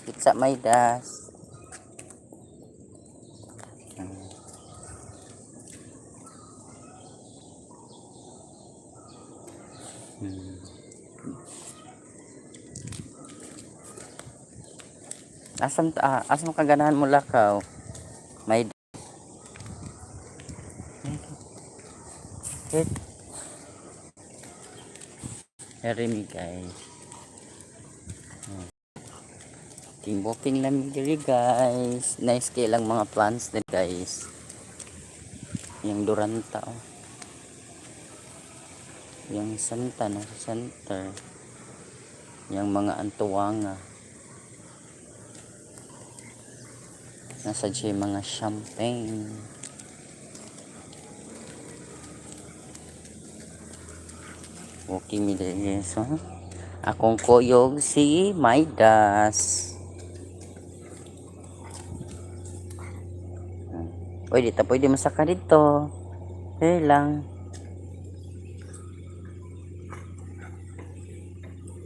Pizza Maidas. Asam kaganahan mo lakaw? May hit. Herimi guys. Booking lang diri guys. Nice kay lang mga plants din guys. Yung Duranta oh. Yung Santa no center. Yung mga Antuwanga. Nasa dyan mga champagne. Okay mi diri guys oh. Akong kuyog si Maidas. Pwede masaka dito. Lang.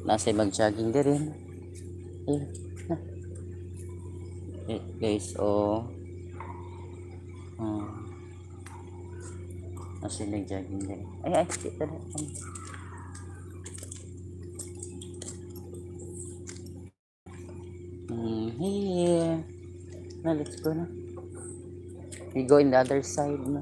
Nasa mag-jogging din. Guys, oh. Nasa mag-jogging din. Ay, dito na. Here. Na, let's go na. We go in the other side na.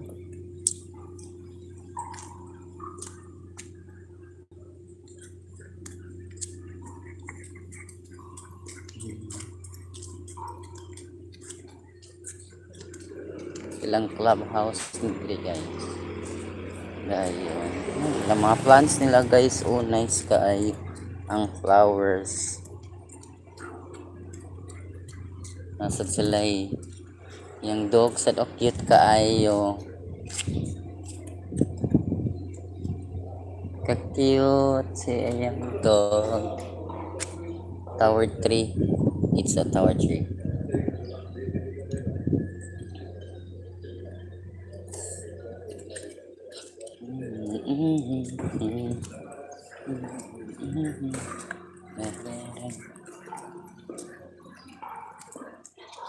Ilang clubhouse nila guys. Ayun. Ilang mga plants nila guys. Oh, nice kaay ang flowers. Nasa sila yung dog sa cute kaayo. Ka-cute si ayang dog. Tower 3. It's a tower 3.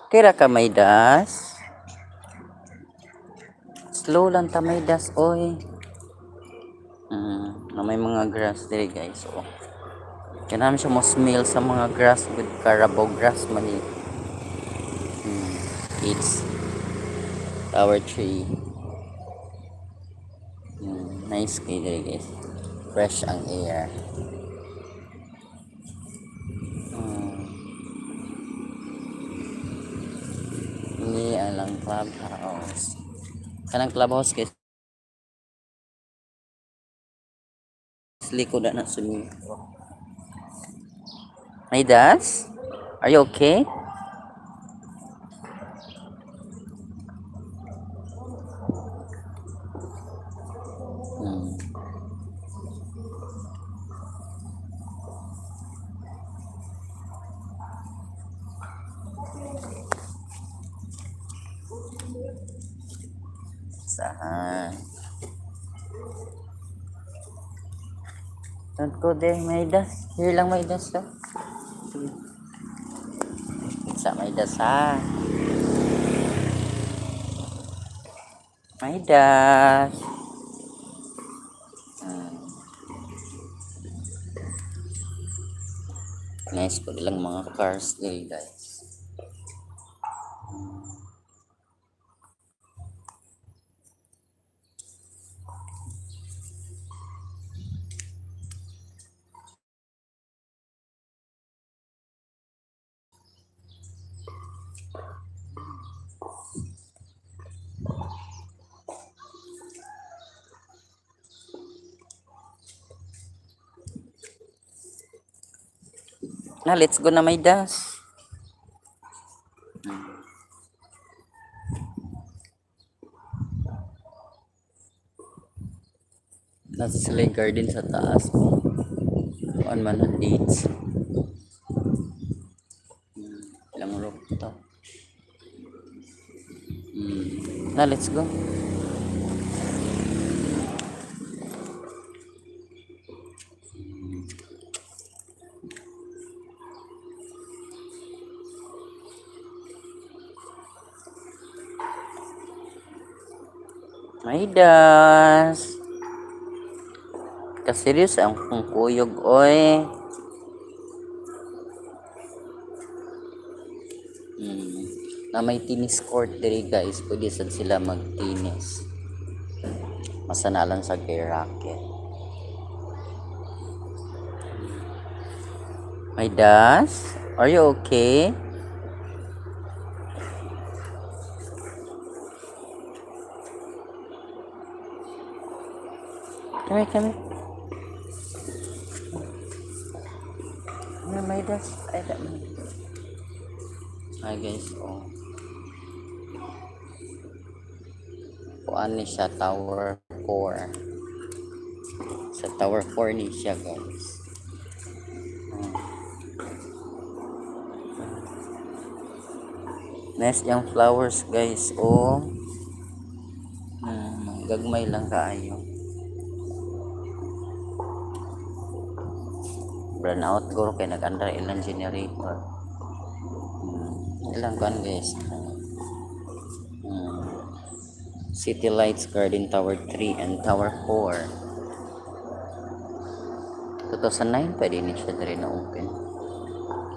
Kira ka Maidas? Slow lang ta Maidas oy. Na may mga grass diri guys oh. Kaya namin siya mo smell sa mga grass with Carabao grass man eh. It's tower 3. Nice kayo diri guys. Fresh ang air. Ini alang clubhouse. Kanang clubhouse guys. Likod na swimming. Maidas? Are you okay? Saan? Don't go there, Maidas. Here lang Maidas to. Sa Maidas ha. Maidas. Nice po ilang mga cars dito guys. Na, let's go na Maidas. Nasa sila garden sa taas. Kuan man ang dates. Ilang rooftop. Na, let's go. Maidas. Kaserius ang kung kuyog oy. Na may tennis court diri guys, pwede sad sila mag-tennis. Masanalan sa kay racket. Maidas, are you okay? Come here, come here. Maidas. Ay, hi guys, oh. Kuan ni siya, Tower 4. Sa Tower 4 ni siya guys. Nice yung flowers guys, oh. Gagmay lang kaayo. Burn out guro kay nag-under ilang generator. Ilang kan guys. City Lights Garden Tower 3 and Tower 4. 2009 pa din siya diri na open.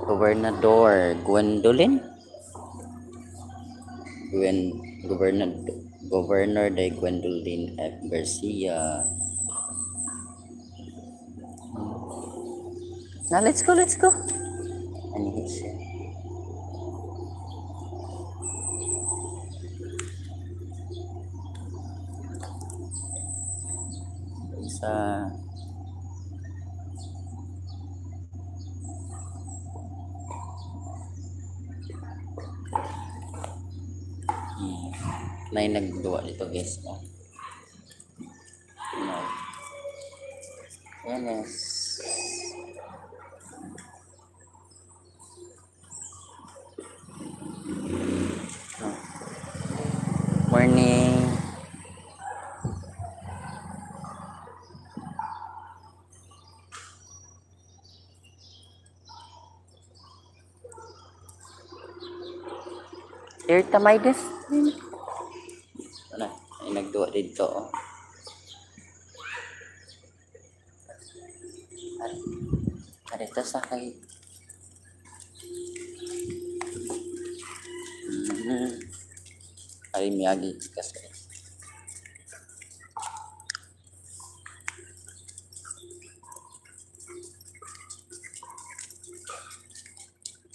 Gobernador Gwendolyn. Governor de Gwendolyn F. Garcia. Now let's go. Ano siya? Sa may nagduwa dito guys, oh. Yes. Morning. Here tamay des. Ano, ay nagduwa dito, oh. Arito sa kay ay miyagi kasi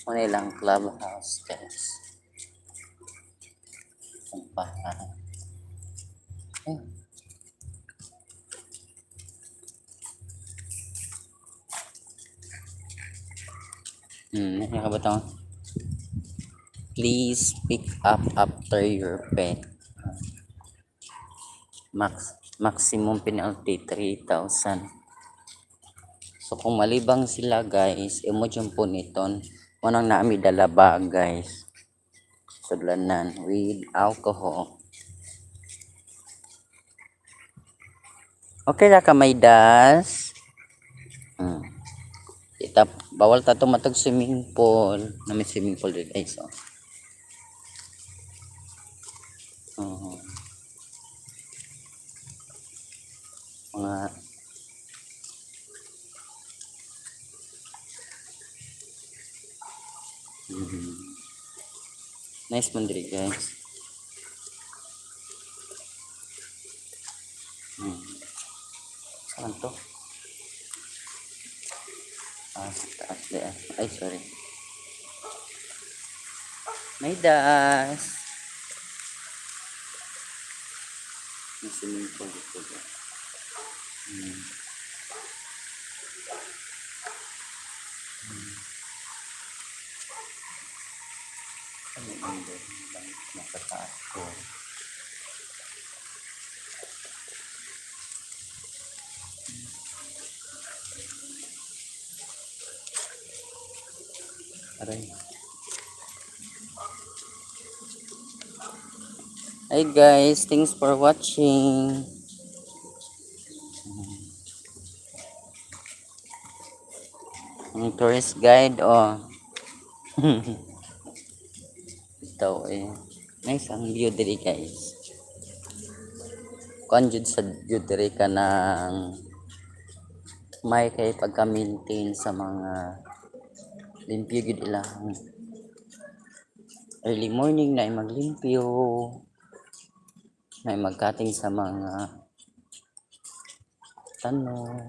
ano lang clubhouse guys. Kumpahan. Nakakabatang. Please pick up after your pet. Maximum penalty 3,000. So kung malibang sila guys, imo jud po niton. Manang naami dalaba guys. Sudlanan with alcohol. Okay ra ka may das. Bawal ta matag swimming pool. Na may swimming pool dito guys, oh. Mga nice man diri guys. Saan to? Taas de. Ay, sorry. May das. May swimming pool dito. Ano ang nakataas ko? Aray. Hi guys, thanks for watching. Ang tourist guide, oh. Ito eh. Nice ang view diri guys. kuan jud sa jud diri ka ng may kay pagka-maintain sa mga limpyo gid ilang early morning na maglimpyo na magkating sa mga tanong.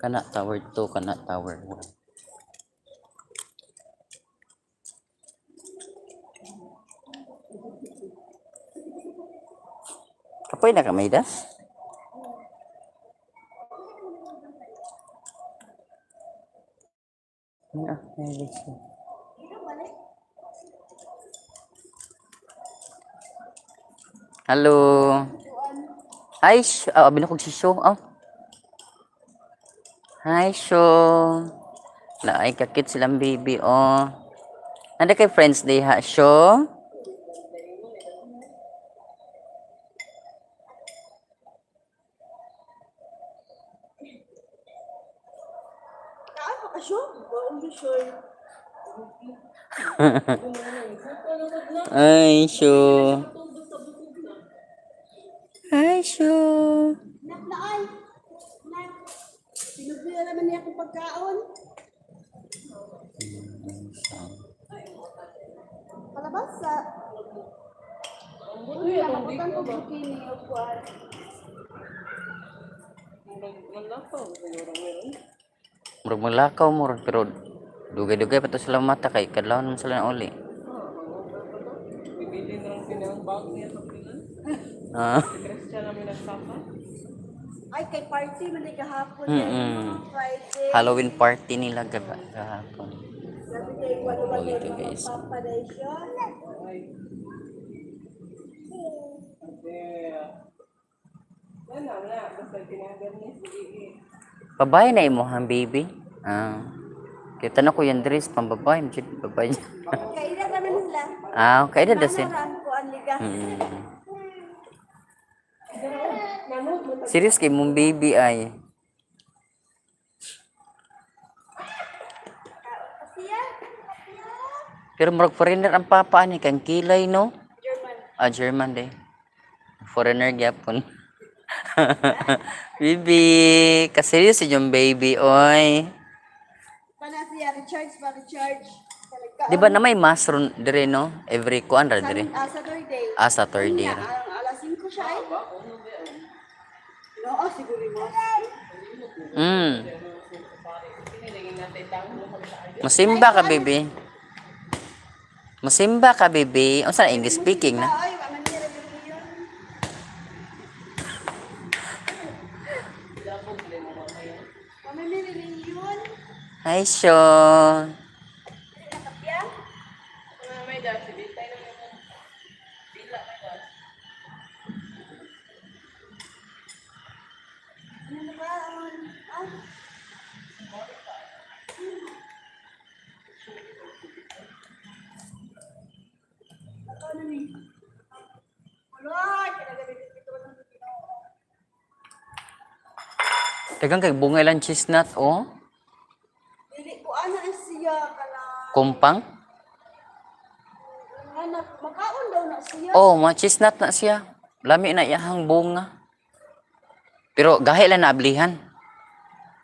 Kana tower 2 kana tower 1. Kapoy na ka may das? Hello. Ay, binukog si Sho. Oh. Hi, Sho. Ay, kakit silang baby, oh. Nanda kay Friends Day, ha, Sho? Ay, Sho. Hi, Sho. Naklaan. Pinubuya naman niya akong pagkaon. Palabas sa... Hindi, nakabutan ko bikini o kuwan. Murag maglakaw mo, pero dugay-dugay pa to sila mata kay kadlaw naman sila na uli. Ah. Ay, kay party man ay kahapon. Friday. Halloween party nila kahapon. Sabi kay walo-walo Oh, ito, guys. papaday siya. Babae na imo hang baby? Ah. Kita na ko yan dress pambabae, mjud babae. Kaida naman nila. Kaida dasin. Manaran ko ang liga. Serious kay mong baby ay. Siya? Pero murag foreigner ang papa ni kang kilay no? German. German day. Foreigner gyapon. Bibi, ka-serious yung baby oy. Pana siya, recharge pa, recharge. Di ba na may mass ron dire no? Every kuan ra dire. Saturday. Saturday. Ang alas 5 siya eh. No, siguro mo. Masimba ka, baby. Masimba ka, baby. Unsa na English speaking na? Ay, manira yun. Mamimili rin yun. Hi, Sean. Nakapya? May dasi, bitay na naman. Bila may dasi. Ano ba? Ano ni? Wala, kinagabi dito ng Dagang kay bunga lang chestnut, oh. dili ko ana siya kala. Kumpang. Anak, makaon daw na siya. Oh, mga chestnut na siya. Lami na iyahang bunga. Pero gahi lang naablihan.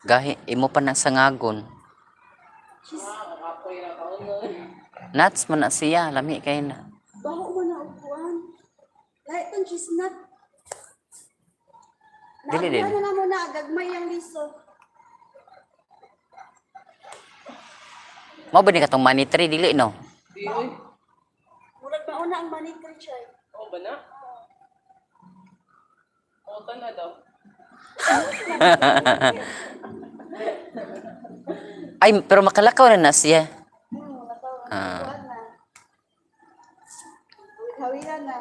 Gahi, imo pa na sangagon. Apoy na kaon mo. Nuts man na siya, lami kay na. Baho mo na upuan. Lahat ng chisnat. Dili din. Naabuhan na mo na, gagmay ang liso. Mao ba ni katong money tree dili no? Di, oy. Murag mauna ang manikri siya. Oo ba na? Ota na daw. Ay, pero makalakaw na siya. Natawa Ah. na. Hawiran na.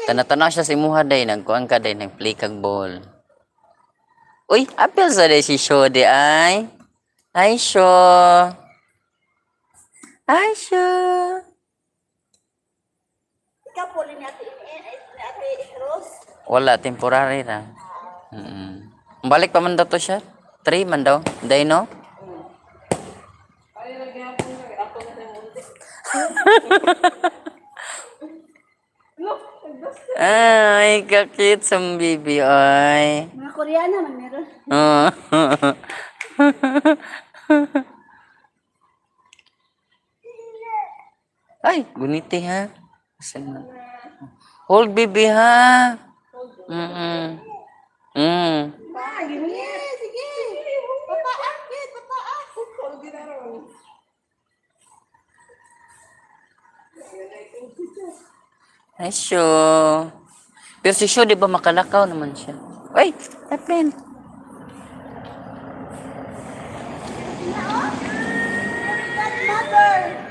Tanatana siya si imuha day nagkuan ka day nagplay kag ball. Uy, apil sa day si Sho di ay. Hi Sho. Hi Sho. Ikaw po ni ate Rose. Wala temporary ra. Balik pa man daw to siya. 3 man daw. Day no? Look, nagdasta. Ay, kakit sa baby, ay. Mga Koreana man meron. Oh. Ay, guniti ha. Asan na? Hold baby ha. Mm. Sige, sige. Pataan, kid, pataan. Hold it around. Ay, sure. Pero si Sho, di ba makalakaw naman siya? Ay, tapin. Mother.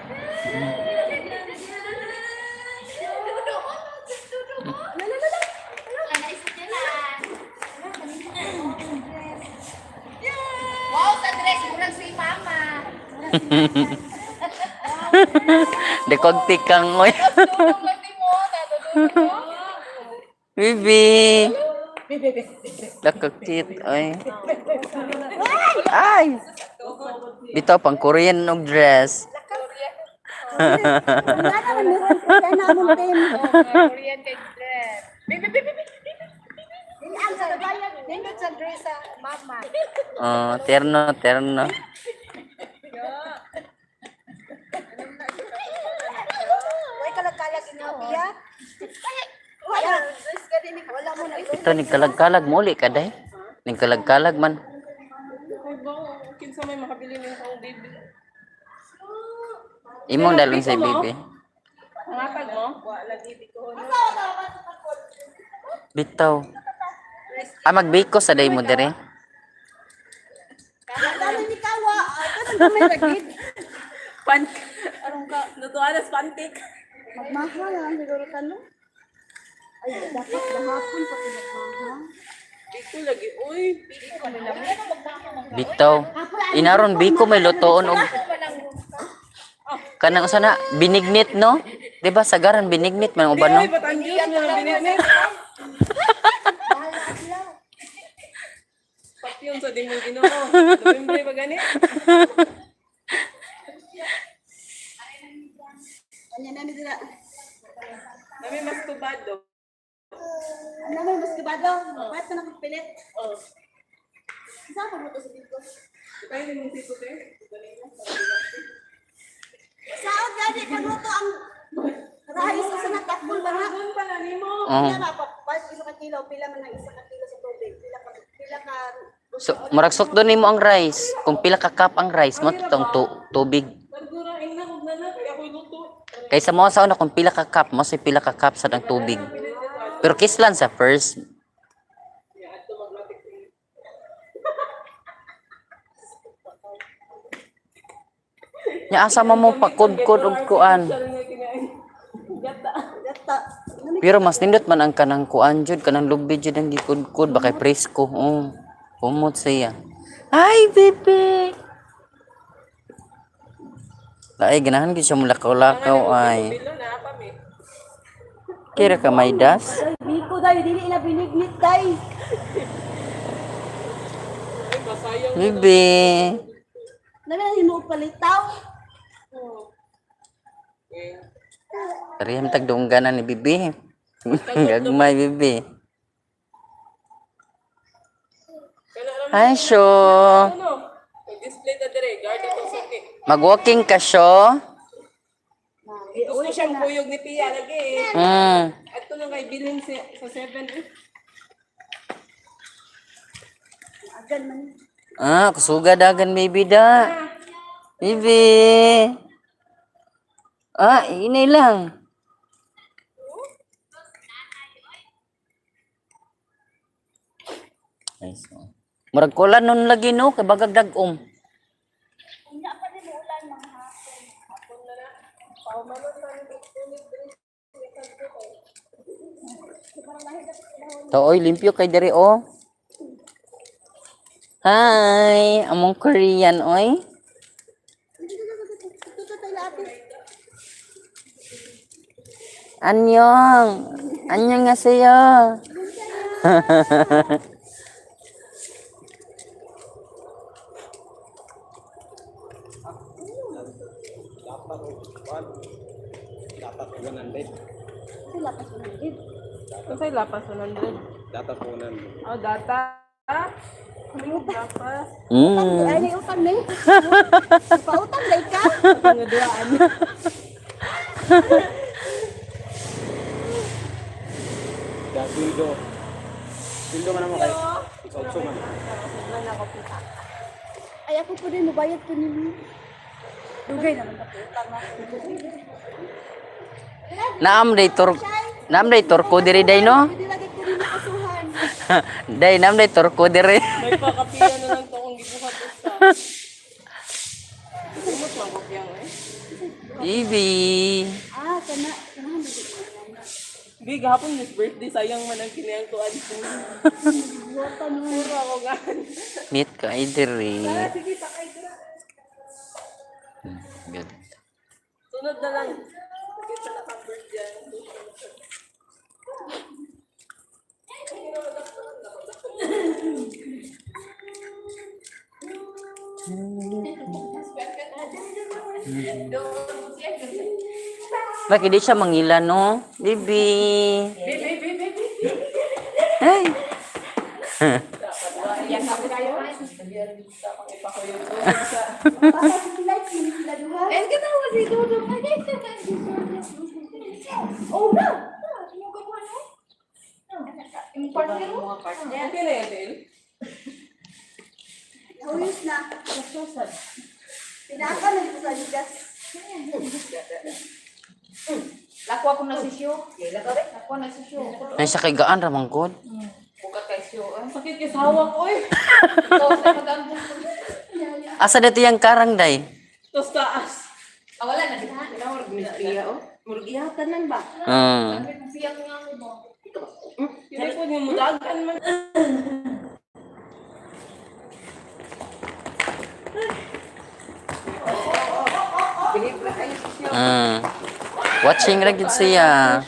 Wow, sa dress murag si mama. Dekog tikang oy. Tulong lang di mo, tatulong mo. Bibi. Lakakit, ay. Ay. Bitaw pang Korean og dress. Wala naman meron. Kaya namon team. Korean kay dress. Ang sa bayan, nindot sa dress sa mama. Oh, terno, terno. Way kalag-kalag inabiya. Wala. Wala mo na ito. Ito nagkalag-kalag muli ka day. Nagkalag-kalag man. Ay ba, kinsa may makabili ng pang baby. Imong dalon sa bibi. Ang atag mo? Wa lagi di ko. Bitaw. Ah, magbiko sa day mo dire. Dami ni Kawa. Ito na may ragid. Pan. Arong ka, lutuan as pantik. Magmahal ang siguro ka no? Ay, dapat bahapon pa pinagmahal. Di ko lagi, uy. Bitaw. Inaron biko may lutoon og kanang usa na binignit no? Di ba sagaran binignit man uban no? Uy, ba't ang Diyos nga bininit? Pati yun sa di mo ginoo. November ba gani? Kanya namin sila. Nami mas tubado. Ano namin mas kibado? Bakit ka nakagpilit? Oh. Saan ka mo to sa dito? Kaya din mo sito te. Saan gani? Kaluto ang rahis sa natakbol ba na? Doon pala ni mo. Oh. Pila na, isa ka kilo, pila man ang isa ka kilo sa tubig. Pila ka, So, murag sukdo nimo ang rice. Kung pila ka cup ang rice mo tong tubig. Pagdura ing na kung na kaya ako'y luto. Kaysa mo sa una kung pila ka cup mo say pila ka cup sa ng tubig. Pero kislan sa first. Nya asa mo pakudkod og kuan. Gata. gata. Pero mas nindot man ang kanang kuan jud kanang lubi jud ang gikudkod ba kay presko. Oh. Kumot siya. Ay, bebe. Ay, ganahan gid siya mulakaw-lakaw ay. Bilo na pa mi. Kira ka may das? Ay, biko dahil, dili na binignit dahil. Ay, masayang. Bebe. Namin mo palitaw. Kariyam tagdungganan ni bibi. Gagmay bibi. Hi, Sho. Ano? Display na dire, guard ito suki. Mag-walking ka, Sho? Gusto siyang kuyog ni Pia lagi eh. Hmm. At ito lang kay bilhin sa 7 eh. Agan man. Ah, kusuga dagan baby da. Bibi. Ah, ini lang. Ay, so. Murag kulan nun lagi no, kay bagag dagom. Unya pa din ulan mga hapon. Oy, limpyo kay diri oh. Hi, among Korean oy. Ito tayo lapis. Annyeong. Annyeong nga sa'yo. Dapat 100. Kasi lapas mo na din. Kasi lapas 100. Dapat 100. Oh, data. Lapas. Ay, may utang na eh. Pautang na ka. Pangaduaan. Dapido. Pindo man mo kay. Isotso man. Ay, ako po din, mabayad ko nila. Dugay naman na utang na. Naam day turko diri day no. Hindi lagi ko rin nakasuhan. Day naam day turko diri. May pakapiya na lang to kung gibuhat usa. Sumot man ko piyang eh. Ibi. Kana mo din. Di gahapon this birthday sayang man ang kinayang tuan ko. Wata mo. Puro ako gan. Meet ka ay diri. Sige pakay dira. Good. Sunod na lang. Kita na ka-bird dyan. Bakit di siya mangila no? Bibi. Hey. Baka si Pilay, sila duha. Eh, kita mo si Dudong. Oh, no. Yung partner mo? Okay na yan, Del. Huyos na. Pinaka na dito sa ligas. Lako ako na si Syo. Lako na si Syo. Ay sa kay gaan ra man gud. Buka kay Syo. Ang sakit kay sawa ko eh. Ikaw sa mag-ambong. Asa dito yang karang day? Tapos taas. Wala na din ha. Murag iyatan lang ba? Piyak nga mo. Hindi ko yung mudagan man. Watching ra gid siya.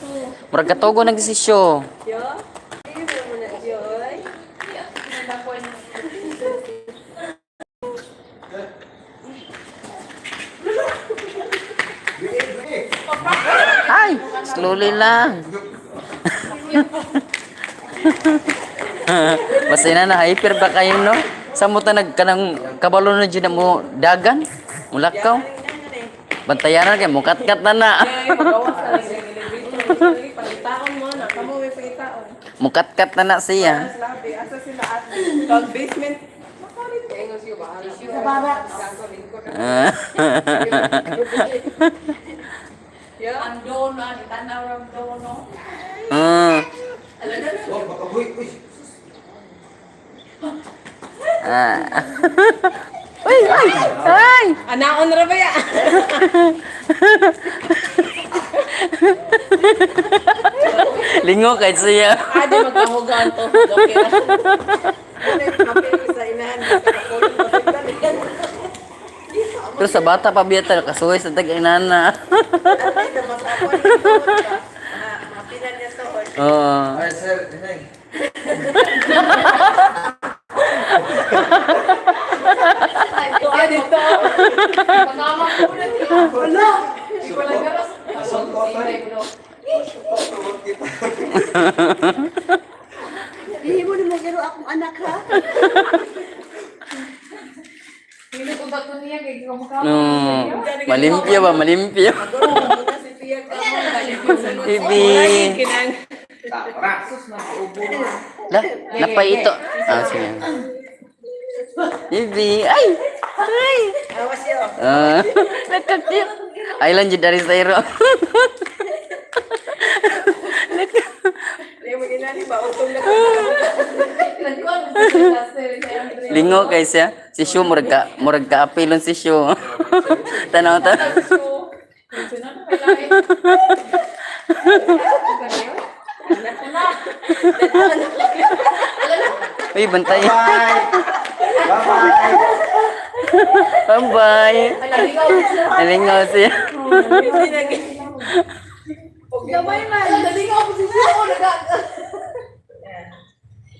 Murag katugo na gid si Syo. Yo. Hindi mo na Joy. Ay, slowly lang. Mas na hyper ba kayo no? Sa mo ta nagkanang kabalo na dyan mo dagan? Mulakaw? Bantayan na kayo, mukat-kat na na. Ay, magawas na lang yung elevator. Pagitaon mo na. Kamu may pagitaon. Mukat-kat na na siya. Labi, asa sila at pag basement. Makalit kayo nga siya ba? Sa baba. Yeah. Ang dono, ang tanaw ng dono. Ay, ay, ay! Anaon ra ba ya? Lingo kahit siya. Ade magkahugaan to. Okay na. Kapil sa inahan. Pero sa bata pa biya talaga, kasuhay sa tag-inana. Mapinan niya to. Oo. Ito dito. Pangama ko na niya. Wala. Hindi ko lang garas. Hindi mo naman garo akong anak ha. Hindi ko bato niya kay kamukha. Malimpyo ba? Malimpyo. Kasi tiyak ka mo. Bibi. Kinang. Lah, napay ito. Ah, sige. Bibi. Ay! Ay! Awas yun. Nakakit. Ay lang dyan dari sayro. Hindi mo ginani ba? Utong na Lingo kay siya. Si Shu, murag ka apilon si Shu. Tanaw ta. Uy, bantay. Bye-bye. Nalingaw siya. Gamay man. Nalingaw ako si Syo.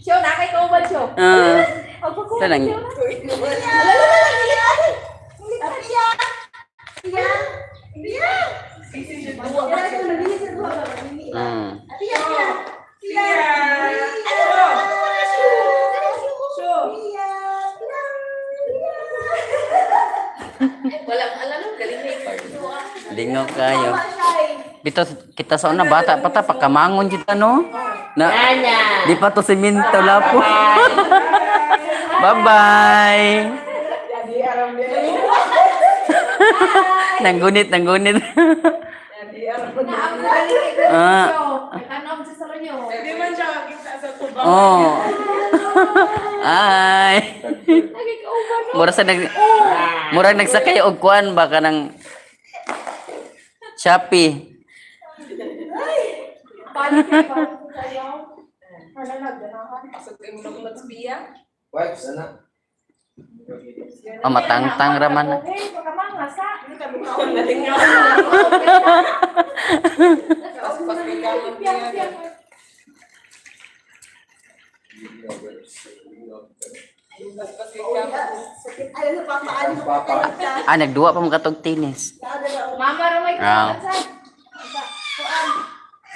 Syo, nakay ko ba Syo? Tanang. Iya. Hmm. Walang alam, galing na yung Lingaw kayo. Bito kita sa una bata pa ta pakamangon kita no. Na di pa to semento lapo. Bye-bye. Nanggunit. Ah. Hindi man siya makita sa tubang. Oh. Ay. Mura nagsakay og kuan ba kanang Shopee. Pasok kayo mo na magspiya. Wipes, anak. Oh, matangtang raman. Hindi ka mukha ang galing nga. Tapos paspikamot niya. Ah, nagduwa pa mo katog tennis. Mama, ramay ka. Ah.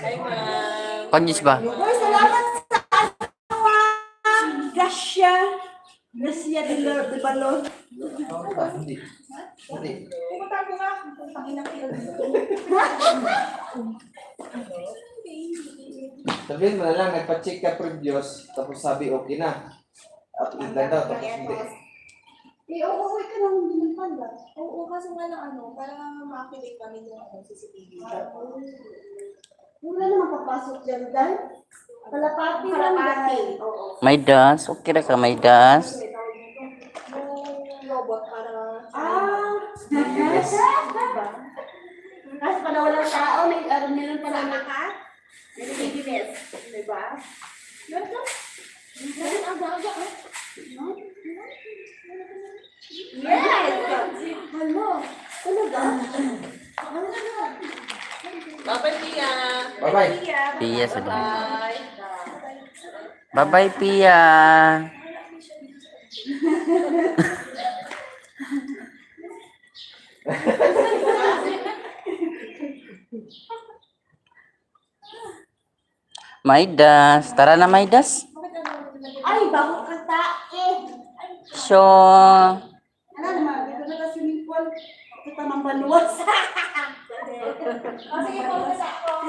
Ay, ma'am. Konyis ba? Uy, salamat sa asawa. Gracia. Gracia de Balon. Pumunta ko nga. Sabihin mo na lang, nagpa-check ka previous, tapos sabi okay na. Update lang daw, tapos hindi. Oo, ka nang binintanda. Oo, kasi nga lang para ma-activate kami yung CCTV. Wala naman papasok dyan dahil kalapati lang dahil. Oo. May das. Okay ra ka may das. Yung robot para Yes. Diba? Kasi pala walang tao, meron pala lahat. May bibilis. Diba? Yun ka? Meron aga-aga. Yes! Hello. Talaga? Bye-bye, Tia. Bye-bye. Pia sa dami. Bye. Bye-bye, Pia. Maidas. Tara na, Maidas. Ay, bago kanta. So, Ano naman, dito na kasi swimming pool. Kita mambaluwas.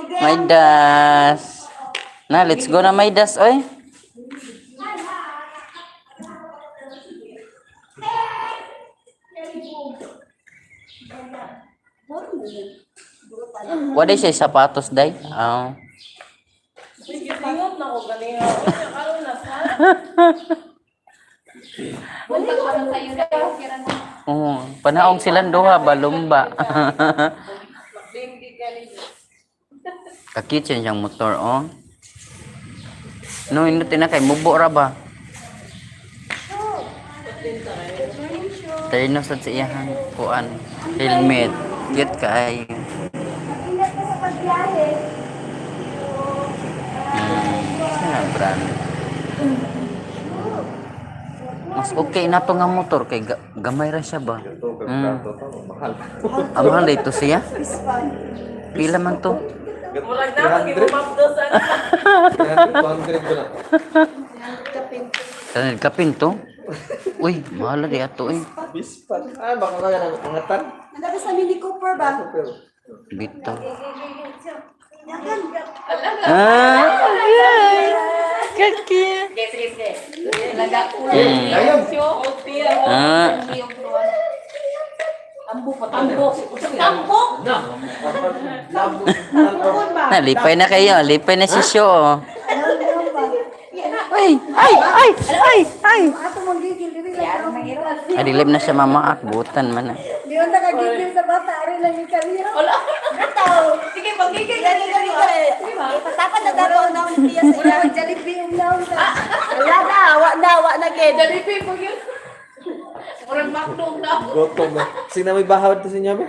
Sige. Maidas. Na, let's go na, Maidas, oy. What is siya sapatos, day? Oh. Sige, singot na ko. Galing ako. Karoon na sa. buntag pa lang tayo na yung kira na. Oh, panaong silang duha balumba. Hindi galing. Kakit siyang motor, oh. No, inutin na kay mubo ra ba? Terno sa iyang kuan. Helmet. Cute kay. Ingat ka sa pagbiyahe. Sina brand. Mas okay na to nga motor kay gamay ra siya ba? Mahal. Mahal ito siya. Pila man to? Mulag na, mag-imamap sa 300, 200 ko na. Tanid kapin to? Uy, mahal di ato eh. Bispan. Ah, baka kaya ng angatan. Nandito sa Mini Cooper ba? Bito. Yakan. Ah, kakit. Sige. Laga ko. Ayun. Ah, Tambok. nalipay na kayo. Lipay na si Syo. Oh. Ay. Ato mong gigil diri lang. Adilim na siya mama butan man. Di man nakagigil sa bata, ari lang yung kariya. Wala. Sige, magiging Patapan na daw na ang tiya sa iya. Jollibee yung naon ta. Wala na kid. Jollibee po yun. Murang McDo na. Gotong na. Sino may bahawad to sa inyo ba?